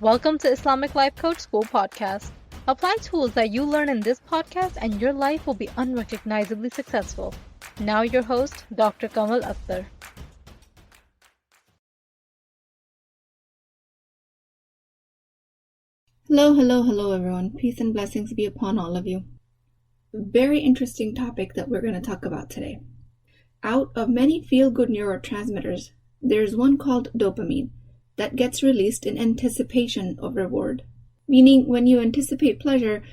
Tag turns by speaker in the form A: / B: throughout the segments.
A: Welcome to Islamic Life Coach School Podcast. Apply tools that you learn in this podcast and your life will be unrecognizably successful. Now your host, Dr. Kamal Akhtar.
B: Hello everyone. Peace and blessings be upon all of you. Very interesting topic that we're going to talk about today. Out of many feel-good neurotransmitters, there's one called dopamine that gets released in anticipation of reward. Meaning when you anticipate pleasure,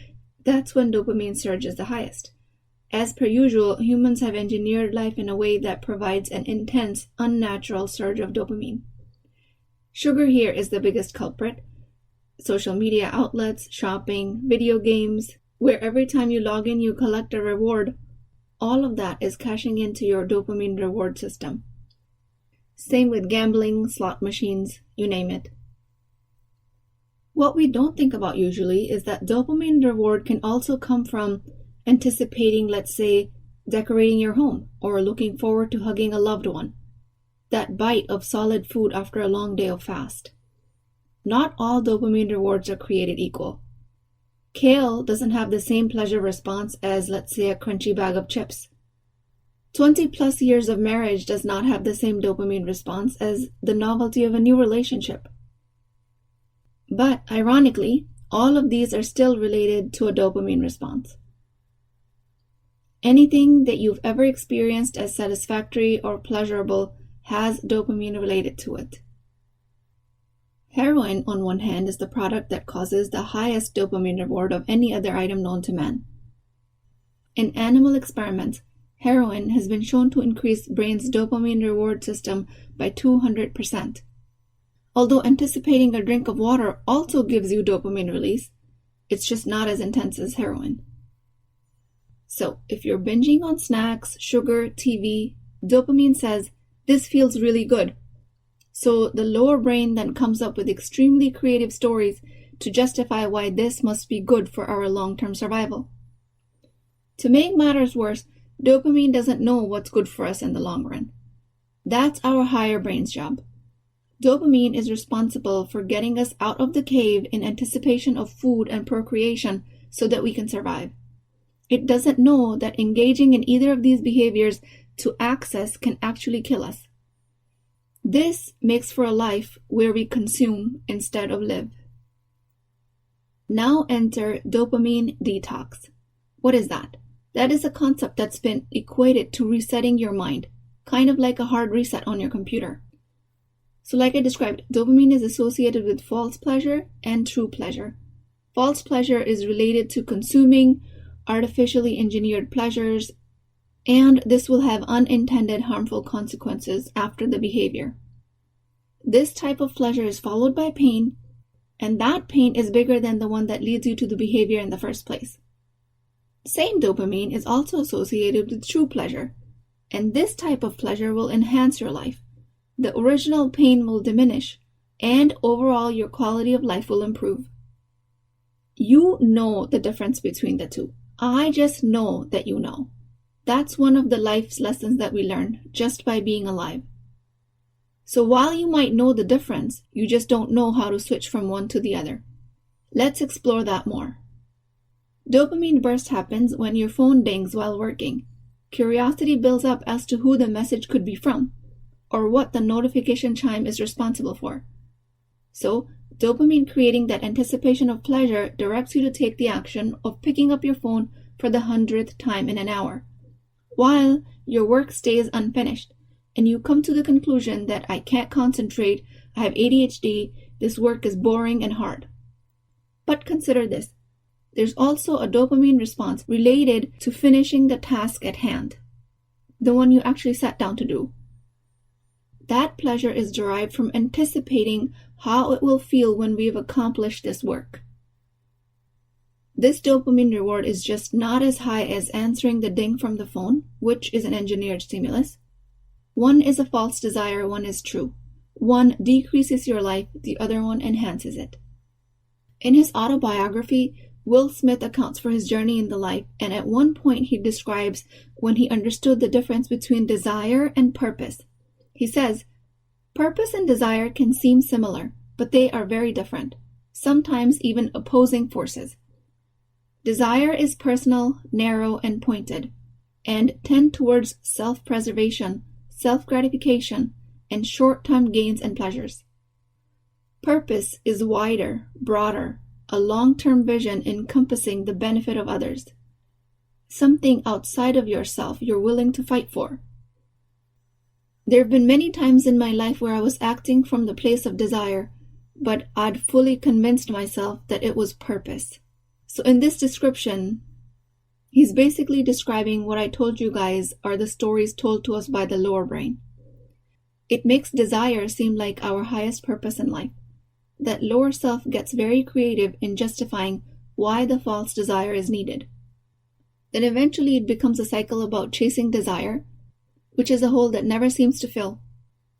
B: that's when dopamine surges the highest. As per usual, humans have engineered life in a way that provides an intense, unnatural surge of dopamine. Sugar here is the biggest culprit. Social media outlets, shopping, video games, where every time you log in you collect a reward, all of that is cashing into your dopamine reward system. Same with gambling, slot machines, you name it. What we don't think about usually is that dopamine reward can also come from anticipating, let's say, decorating your home or looking forward to hugging a loved one. That bite of solid food after a long day of fast. Not all dopamine rewards are created equal. Kale doesn't have the same pleasure response as, let's say, a crunchy bag of chips. 20 plus years of marriage does not have the same dopamine response as the novelty of a new relationship. But ironically, all of these are still related to a dopamine response. Anything that you've ever experienced as satisfactory or pleasurable has dopamine related to it. Heroin, on one hand, is the product that causes the highest dopamine reward of any other item known to man. In animal experiments, heroin has been shown to increase brain's dopamine reward system by 200%. Although anticipating a drink of water also gives you dopamine release, it's just not as intense as heroin. So, if you're binging on snacks, sugar, TV, dopamine says, "This feels really good." So the lower brain then comes up with extremely creative stories to justify why this must be good for our long-term survival. To make matters worse, dopamine doesn't know what's good for us in the long run. That's our higher brain's job. Dopamine is responsible for getting us out of the cave in anticipation of food and procreation so that we can survive. It doesn't know that engaging in either of these behaviors to access can actually kill us. This makes for a life where we consume instead of live. Now enter dopamine detox. What is that? That is a concept that's been equated to resetting your mind, kind of like a hard reset on your computer. So like I described, dopamine is associated with false pleasure and true pleasure. False pleasure is related to consuming artificially engineered pleasures, and this will have unintended harmful consequences after the behavior. This type of pleasure is followed by pain, and that pain is bigger than the one that leads you to the behavior in the first place. Same dopamine is also associated with true pleasure, and this type of pleasure will enhance your life. The original pain will diminish, and overall your quality of life will improve. You know the difference between the two. I just know that you know. That's one of the life's lessons that we learn just by being alive. So while you might know the difference, you just don't know how to switch from one to the other. Let's explore that more. Dopamine burst happens when your phone dings while working. Curiosity builds up as to who the message could be from, or what the notification chime is responsible for. So, dopamine creating that anticipation of pleasure directs you to take the action of picking up your phone for the 100th time in an hour. While your work stays unfinished, and you come to the conclusion that I can't concentrate, I have ADHD, this work is boring and hard. But consider this. There's also a dopamine response related to finishing the task at hand, the one you actually sat down to do. That pleasure is derived from anticipating how it will feel when we've accomplished this work. This dopamine reward is just not as high as answering the ding from the phone, which is an engineered stimulus. One is a false desire, one is true. One decreases your life, the other one enhances it. In his autobiography, Will Smith accounts for his journey in the life, and at one point he describes when he understood the difference between desire and purpose. He says, "Purpose and desire can seem similar, but they are very different. sometimes even opposing forces. Desire is personal, narrow, and pointed, and tend towards self-preservation, self-gratification, and short-term gains and pleasures. Purpose is wider, broader, a long-term vision encompassing the benefit of others. Something outside of yourself you're willing to fight for. There have been many times in my life where I was acting from the place of desire, but I'd fully convinced myself that it was purpose. So in this description, he's basically describing what I told you guys are the stories told to us by the lower brain. It makes desire seem like our highest purpose in life. That lower self gets very creative in justifying why the false desire is needed. Then eventually it becomes a cycle about chasing desire, which is a hole that never seems to fill.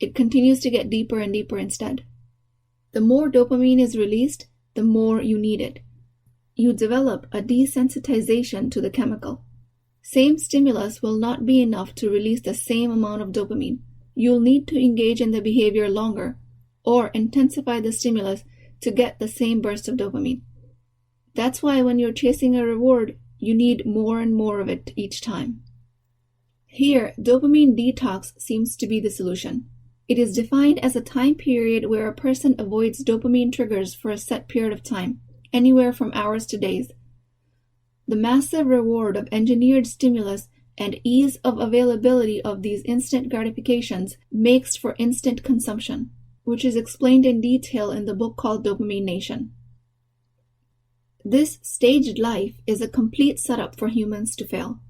B: It continues to get deeper and deeper instead. The more dopamine is released, the more you need it. You develop a desensitization to the chemical. Same stimulus will not be enough to release the same amount of dopamine. You'll need to engage in the behavior longer or intensify the stimulus to get the same burst of dopamine. That's why when you're chasing a reward, you need more and more of it each time. Here, dopamine detox seems to be the solution. It is defined as a time period where a person avoids dopamine triggers for a set period of time, anywhere from hours to days. The massive reward of engineered stimulus and ease of availability of these instant gratifications makes for instant consumption, which is explained in detail in the book called Dopamine Nation. This staged life is a complete setup for humans to fail.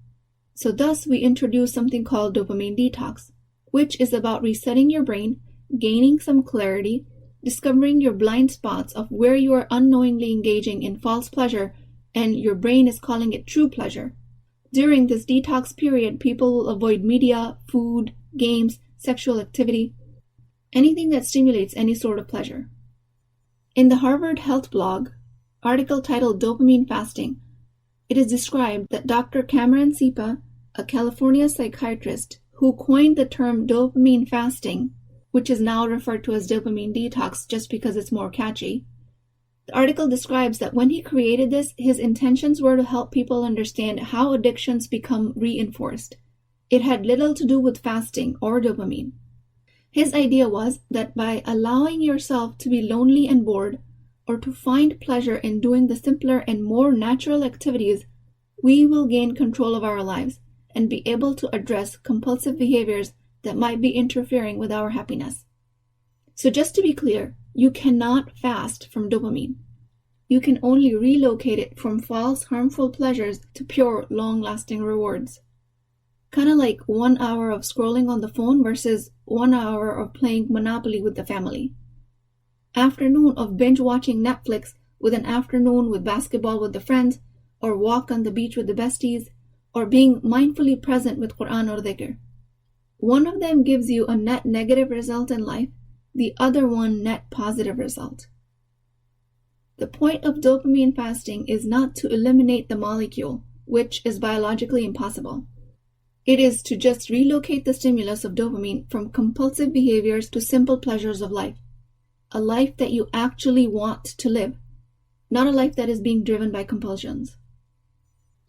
B: So thus we introduce something called dopamine detox, which is about resetting your brain, gaining some clarity, discovering your blind spots of where you are unknowingly engaging in false pleasure and your brain is calling it true pleasure. During this detox period, people will avoid media, food, games, sexual activity, anything that stimulates any sort of pleasure. In the Harvard Health blog, article titled Dopamine Fasting, it is described that Dr. Cameron Sipa, a California psychiatrist who coined the term dopamine fasting, which is now referred to as dopamine detox just because it's more catchy. The article describes that when he created this, his intentions were to help people understand how addictions become reinforced. It had little to do with fasting or dopamine. His idea was that by allowing yourself to be lonely and bored, or to find pleasure in doing the simpler and more natural activities, we will gain control of our lives and be able to address compulsive behaviors that might be interfering with our happiness. So just to be clear, you cannot fast from dopamine. You can only relocate it from false, harmful pleasures to pure, long-lasting rewards. Kind of like 1 hour of scrolling on the phone versus 1 hour of playing Monopoly with the family. Afternoon of binge-watching Netflix with an afternoon with basketball with the friends, or walk on the beach with the besties, or being mindfully present with Quran or dhikr. One of them gives you a net negative result in life, the other one net positive result. The point of dopamine fasting is not to eliminate the molecule, which is biologically impossible. It is to just relocate the stimulus of dopamine from compulsive behaviors to simple pleasures of life. A life that you actually want to live, not a life that is being driven by compulsions.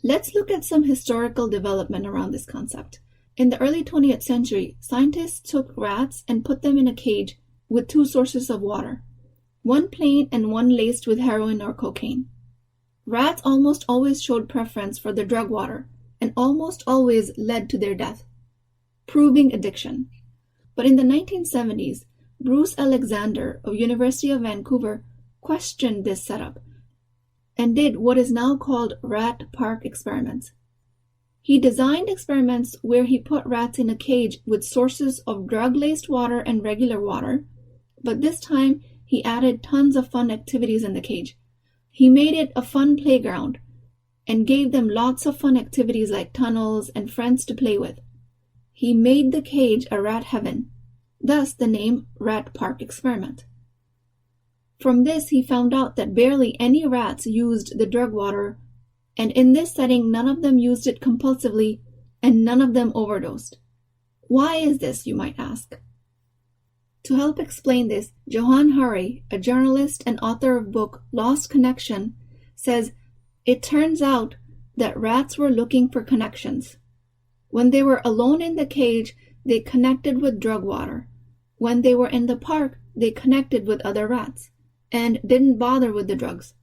B: Let's look at some historical development around this concept. In the early 20th century, scientists took rats and put them in a cage with 2 sources of water, one plain and one laced with heroin or cocaine. Rats almost always showed preference for the drug water and almost always led to their death, proving addiction. But in the 1970s, Bruce Alexander of University of Vancouver questioned this setup and did what is now called rat park experiments. He designed experiments where he put rats in a cage with sources of drug-laced water and regular water, but this time he added tons of fun activities in the cage. He made it a fun playground and gave them lots of fun activities like tunnels and friends to play with. He made the cage a rat heaven, thus the name rat park experiment. From this, he found out that barely any rats used the drug water, and in this setting, none of them used it compulsively, and none of them overdosed. Why is this, you might ask? To help explain this, Johan Hari, a journalist and author of book Lost Connection, says, "It turns out that rats were looking for connections. When they were alone in the cage, they connected with drug water. When they were in the park, they connected with other rats and didn't bother with the drugs.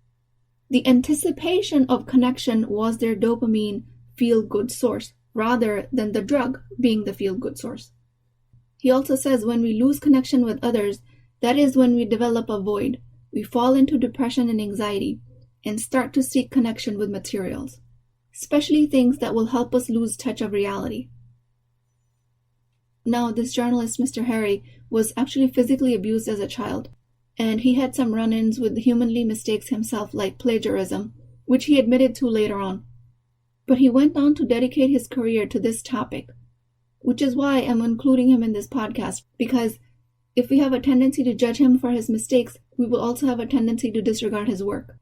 B: The anticipation of connection was their dopamine feel-good source, rather than the drug being the feel-good source." He also says when we lose connection with others, that is when we develop a void. We fall into depression and anxiety and start to seek connection with materials, especially things that will help us lose touch of reality. Now, this journalist, Mr. Harry, was actually physically abused as a child, and he had some run-ins with humanly mistakes himself, like plagiarism, which he admitted to later on. But he went on to dedicate his career to this topic, which is why I'm including him in this podcast, because if we have a tendency to judge him for his mistakes, we will also have a tendency to disregard his work.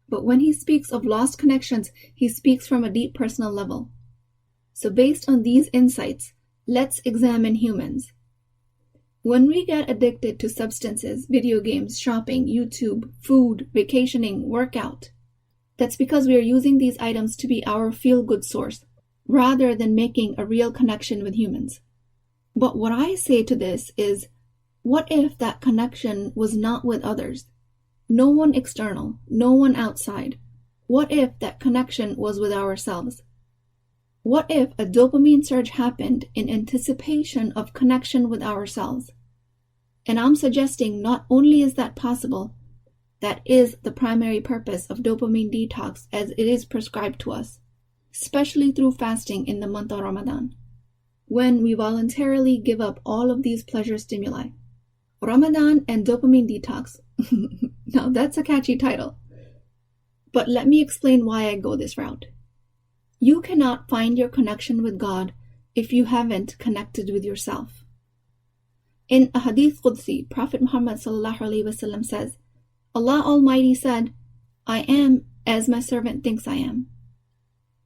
B: But when he speaks of lost connections, he speaks from a deep personal level. So based on these insights, let's examine humans. When we get addicted to substances, video games, shopping, YouTube, food, vacationing, workout, that's because we are using these items to be our feel-good source, rather than making a real connection with humans. But what I say to this is, what if that connection was not with others? No one external, no one outside. What if that connection was with ourselves? What if a dopamine surge happened in anticipation of connection with ourselves? And I'm suggesting not only is that possible, that is the primary purpose of dopamine detox as it is prescribed to us, especially through fasting in the month of Ramadan, when we voluntarily give up all of these pleasure stimuli. Ramadan and dopamine detox. Now that's a catchy title. But let me explain why I go this route. You cannot find your connection with God if you haven't connected with yourself. In a Hadith Qudsi, Prophet Muhammad ﷺ says, Allah Almighty said, "I am as my servant thinks I am."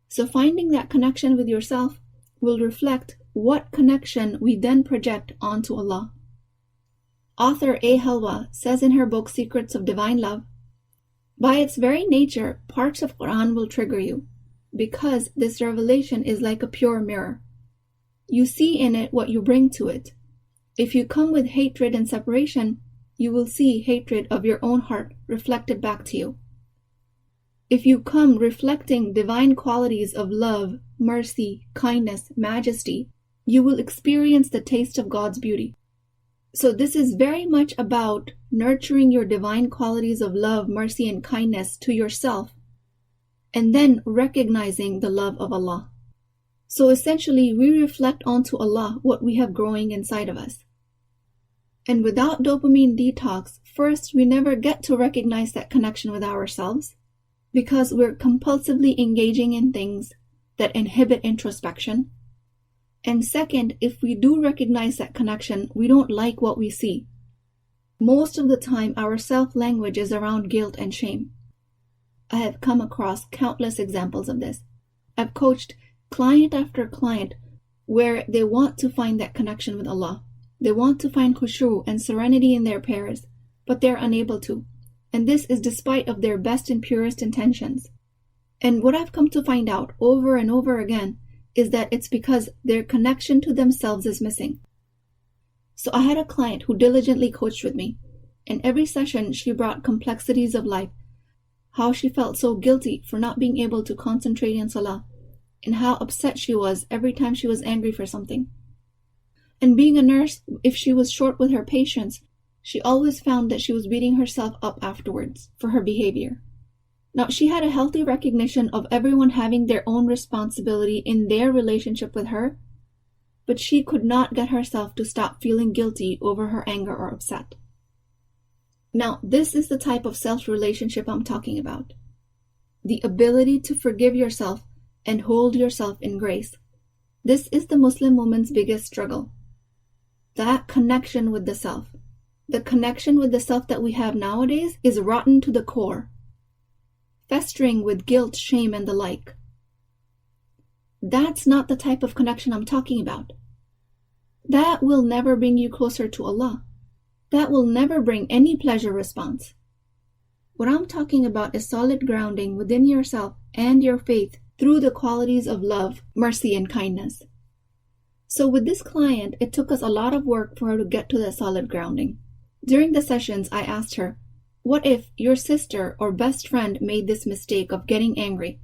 B: So finding that connection with yourself will reflect what connection we then project onto Allah. Author A. Halwa says in her book Secrets of Divine Love, "By its very nature, parts of Quran will trigger you, because this revelation is like a pure mirror. You see in it what you bring to it. If you come with hatred and separation, you will see hatred of your own heart reflected back to you. If you come reflecting divine qualities of love, mercy, kindness, majesty, you will experience the taste of God's beauty." So this is very much about nurturing your divine qualities of love, mercy, and kindness to yourself, and then recognizing the love of Allah. So essentially, we reflect onto Allah what we have growing inside of us. And without dopamine detox, first, we never get to recognize that connection with ourselves, because we're compulsively engaging in things that inhibit introspection. And second, if we do recognize that connection, we don't like what we see. Most of the time, our self-language is around guilt and shame. I have come across countless examples of this. I've coached client after client where they want to find that connection with Allah. They want to find khushu and serenity in their prayers, but they're unable to. And this is despite of their best and purest intentions. And what I've come to find out over and over again is that it's because their connection to themselves is missing. So I had a client who diligently coached with me, and every session she brought complexities of life, how she felt so guilty for not being able to concentrate in salah, and how upset she was every time she was angry for something. And being a nurse, if she was short with her patients, she always found that she was beating herself up afterwards for her behavior. Now, she had a healthy recognition of everyone having their own responsibility in their relationship with her, but she could not get herself to stop feeling guilty over her anger or upset. Now, this is the type of self-relationship I'm talking about. The ability to forgive yourself and hold yourself in grace. This is the Muslim woman's biggest struggle. That connection with the self. The connection with the self that we have nowadays is rotten to the core, festering with guilt, shame, and the like. That's not the type of connection I'm talking about. That will never bring you closer to Allah. that will never bring any pleasure response. What I'm talking about is solid grounding within yourself and your faith through the qualities of love, mercy, and kindness. So with this client, it took us a lot of work for her to get to that solid grounding. During the sessions, I asked her, what if your sister or best friend made this mistake of getting angry?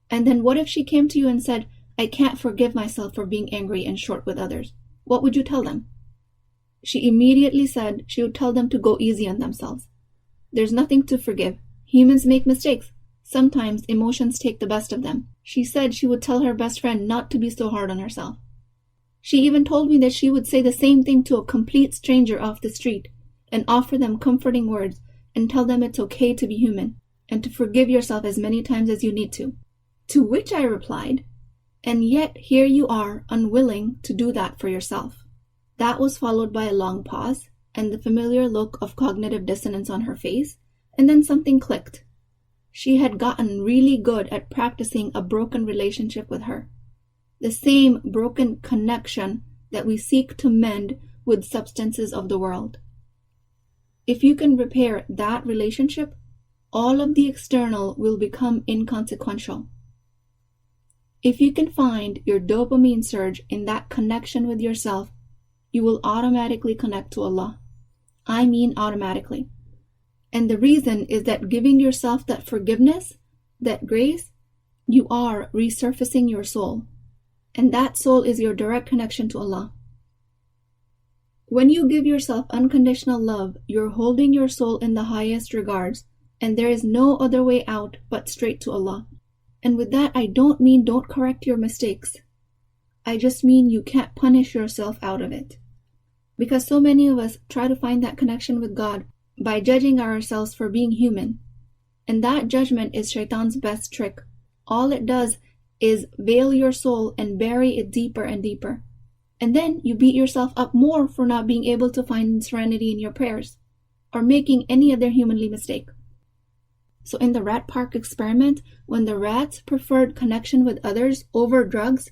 B: And then what if she came to you and said, I can't forgive myself for being angry and short with others? What would you tell them? She immediately said she would tell them to go easy on themselves. There's nothing to forgive. Humans make mistakes. Sometimes emotions take the best of them. She said she would tell her best friend not to be so hard on herself. She even told me that she would say the same thing to a complete stranger off the street and offer them comforting words and tell them it's okay to be human and to forgive yourself as many times as you need to. To which I replied, and yet here you are unwilling to do that for yourself. That was followed by a long pause and the familiar look of cognitive dissonance on her face, and then something clicked. She had gotten really good at practicing a broken relationship with her. The same broken connection that we seek to mend with substances of the world. If you can repair that relationship, all of the external will become inconsequential. If you can find your dopamine surge in that connection with yourself, you will automatically connect to Allah. I mean automatically. And the reason is that giving yourself that forgiveness, that grace, you are resurfacing your soul. And that soul is your direct connection to Allah. When you give yourself unconditional love, you're holding your soul in the highest regards, and there is no other way out but straight to Allah. And with that, I don't mean don't correct your mistakes. I just mean you can't punish yourself out of it. Because so many of us try to find that connection with God by judging ourselves for being human. And that judgment is Shaitan's best trick. All it does is veil your soul and bury it deeper and deeper. And then you beat yourself up more for not being able to find serenity in your prayers or making any other humanly mistake. So in the rat park experiment, when the rats preferred connection with others over drugs,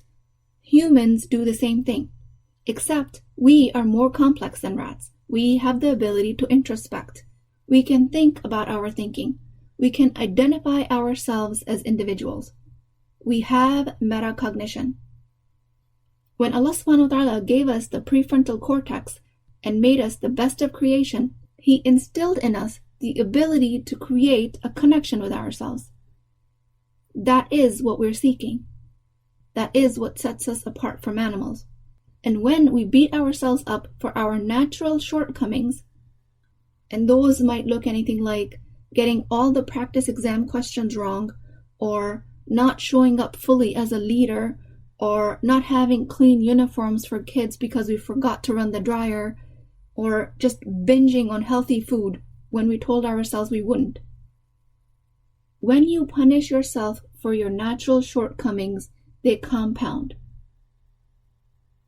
B: humans do the same thing. Except we are more complex than rats. We have the ability to introspect. We can think about our thinking. We can identify ourselves as individuals. We have metacognition. When Allah subhanahu wa ta'ala gave us the prefrontal cortex and made us the best of creation, He instilled in us the ability to create a connection with ourselves. That is what we're seeking. That is what sets us apart from animals. And when we beat ourselves up for our natural shortcomings, and those might look anything like getting all the practice exam questions wrong, or not showing up fully as a leader, or not having clean uniforms for kids because we forgot to run the dryer, or just binging on healthy food when we told ourselves we wouldn't. When you punish yourself for your natural shortcomings, they compound.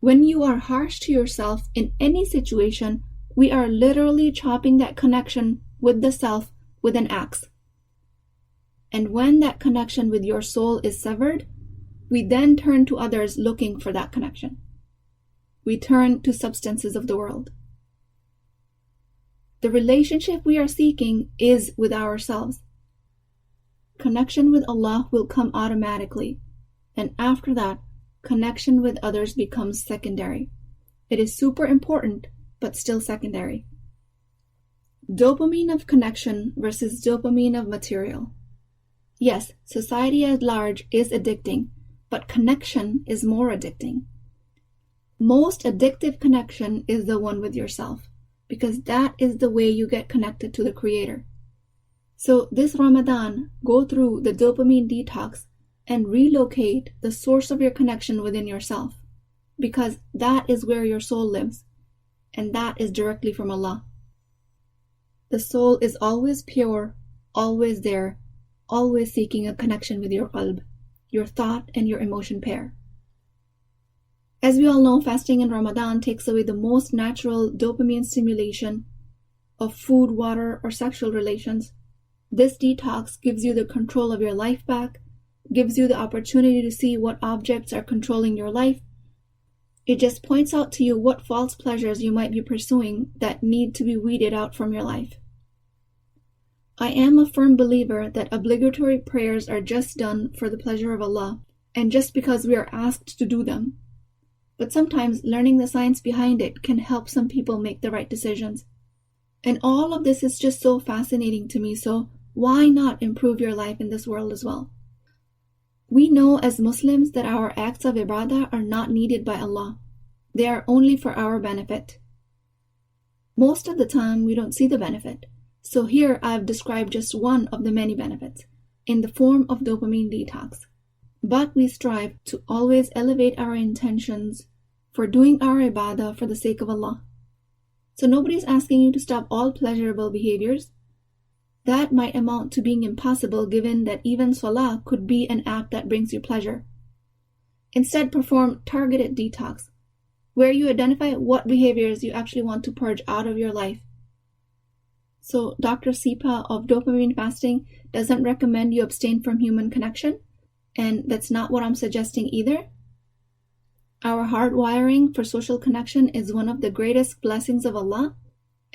B: When you are harsh to yourself in any situation, we are literally chopping that connection with the self with an axe. And when that connection with your soul is severed, we then turn to others looking for that connection. We turn to substances of the world. The relationship we are seeking is with ourselves. Connection with Allah will come automatically, and after that, connection with others becomes secondary. It is super important, but still secondary. Dopamine of connection versus dopamine of material. Yes, society at large is addicting, but connection is more addicting. Most addictive connection is the one with yourself, because that is the way you get connected to the Creator. So this Ramadan, go through the dopamine detox and relocate the source of your connection within yourself, because that is where your soul lives, and that is directly from Allah. The soul is always pure, always there, always seeking a connection with your qalb, your thought and your emotion pair. As we all know, fasting in Ramadan takes away the most natural dopamine stimulation of food, water, or sexual relations. This detox gives you the control of your life back, gives you the opportunity to see what objects are controlling your life, It just points out to you what false pleasures you might be pursuing that need to be weeded out from your life. I am a firm believer that obligatory prayers are just done for the pleasure of Allah and just because we are asked to do them. But sometimes learning the science behind it can help some people make the right decisions. And all of this is just so fascinating to me, so why not improve your life in this world as well? We know as Muslims that our acts of ibadah are not needed by Allah. They are only for our benefit. Most of the time, we don't see the benefit. So here I've described just one of the many benefits, in the form of dopamine detox. But we strive to always elevate our intentions for doing our ibadah for the sake of Allah. So nobody's asking you to stop all pleasurable behaviors. That might amount to being impossible given that even salah could be an act that brings you pleasure. Instead, perform targeted detox, where you identify what behaviors you actually want to purge out of your life. So Dr. Sipa of dopamine fasting doesn't recommend you abstain from human connection, and that's not what I'm suggesting either. Our hardwiring for social connection is one of the greatest blessings of Allah,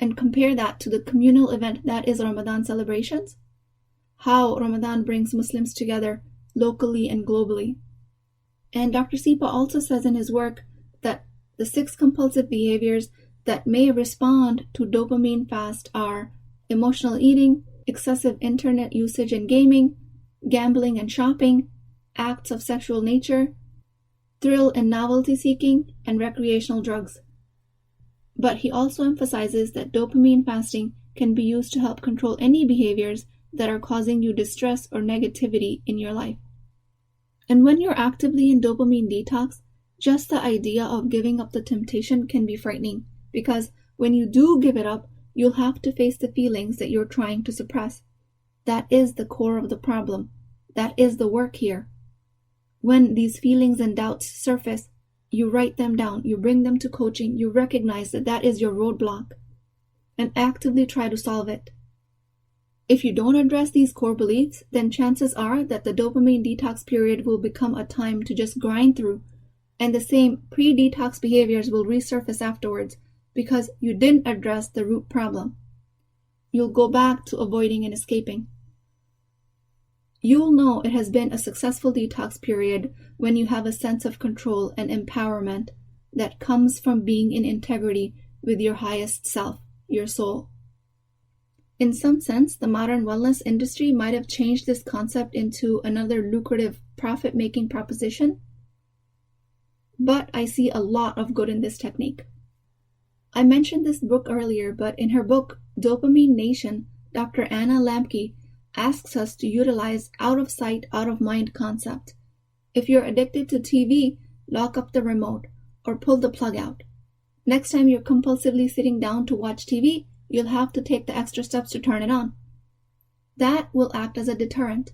B: and compare that to the communal event that is Ramadan celebrations. How Ramadan brings Muslims together locally and globally. And Dr. Sipa also says in his work that the 6 compulsive behaviors that may respond to dopamine fast are emotional eating, excessive internet usage and gaming, gambling and shopping, acts of sexual nature, thrill and novelty seeking, and recreational drugs. But he also emphasizes that dopamine fasting can be used to help control any behaviors that are causing you distress or negativity in your life. And when you're actively in dopamine detox, just the idea of giving up the temptation can be frightening, because when you do give it up, you'll have to face the feelings that you're trying to suppress. That is the core of the problem. That is the work here. When these feelings and doubts surface, you write them down, you bring them to coaching, you recognize that that is your roadblock, and actively try to solve it. If you don't address these core beliefs, then chances are that the dopamine detox period will become a time to just grind through, and the same pre-detox behaviors will resurface afterwards because you didn't address the root problem. You'll go back to avoiding and escaping. You'll know it has been a successful detox period when you have a sense of control and empowerment that comes from being in integrity with your highest self, your soul. In some sense, the modern wellness industry might have changed this concept into another lucrative profit-making proposition, but I see a lot of good in this technique. I mentioned this book earlier, but in her book, Dopamine Nation, Dr. Anna Lamke asks us to utilize out-of-sight, out-of-mind concept. If you're addicted to TV, lock up the remote or pull the plug out. Next time you're compulsively sitting down to watch TV, you'll have to take the extra steps to turn it on. That will act as a deterrent.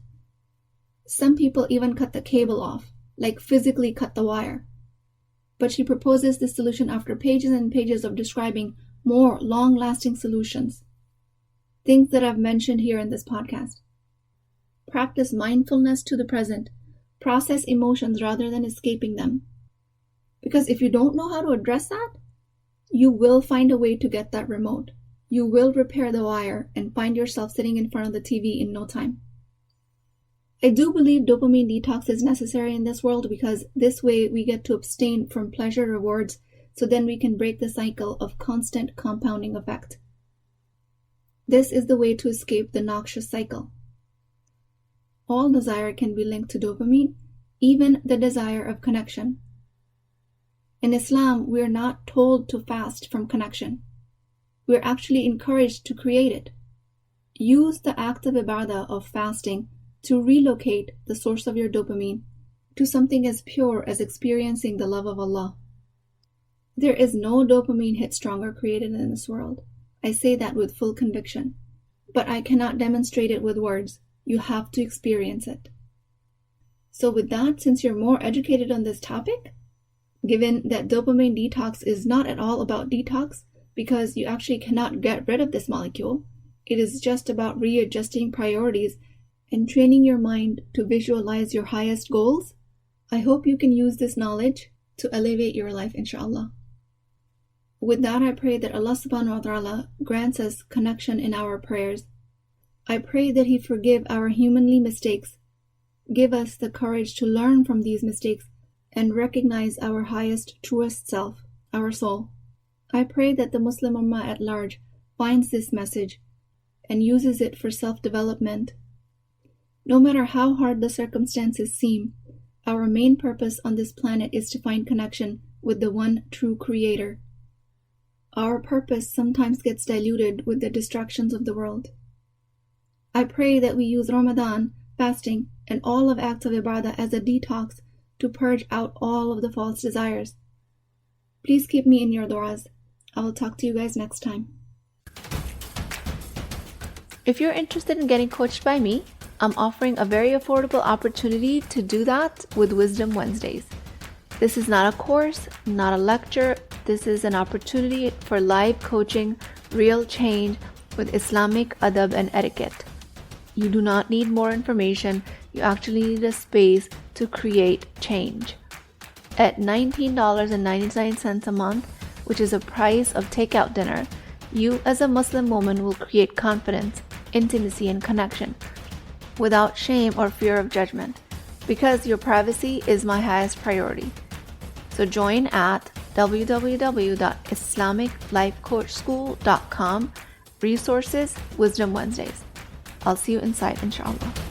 B: Some people even cut the cable off, like physically cut the wire. But she proposes this solution after pages and pages of describing more long-lasting solutions. Things that I've mentioned here in this podcast. Practice mindfulness to the present. Process emotions rather than escaping them. Because if you don't know how to address that, you will find a way to get that remote. You will repair the wire and find yourself sitting in front of the TV in no time. I do believe dopamine detox is necessary in this world because this way we get to abstain from pleasure rewards, so then we can break the cycle of constant compounding effect. This is the way to escape the noxious cycle. All desire can be linked to dopamine, even the desire of connection. In Islam, we are not told to fast from connection. We are actually encouraged to create it. Use the act of ibadah of fasting to relocate the source of your dopamine to something as pure as experiencing the love of Allah. There is no dopamine hit stronger created in this world. I say that with full conviction, but I cannot demonstrate it with words. You have to experience it. So with that, since you're more educated on this topic, given that dopamine detox is not at all about detox, because you actually cannot get rid of this molecule, it is just about readjusting priorities and training your mind to visualize your highest goals. I hope you can use this knowledge to elevate your life, inshallah. With that, I pray that Allah subhanahu wa ta'ala grants us connection in our prayers. I pray that He forgive our humanly mistakes, give us the courage to learn from these mistakes, and recognize our highest, truest self, our soul. I pray that the Muslim Ummah at large finds this message and uses it for self-development. No matter how hard the circumstances seem, our main purpose on this planet is to find connection with the one true Creator. Our purpose sometimes gets diluted with the distractions of the world. I pray that we use Ramadan, fasting, and all of acts of ibadah as a detox to purge out all of the false desires. Please keep me in your du'as. I will talk to you guys next time.
C: If you're interested in getting coached by me, I'm offering a very affordable opportunity to do that with Wisdom Wednesdays. This is not a course, not a lecture. This is an opportunity for live coaching, real change with Islamic adab and etiquette. You do not need more information. You actually need a space to create change. At $19.99 a month, which is the price of takeout dinner, you as a Muslim woman will create confidence, intimacy, and connection without shame or fear of judgment, because your privacy is my highest priority. So join at www.islamiclifecoachschool.com, resources, Wisdom Wednesdays. I'll see you inside, inshallah.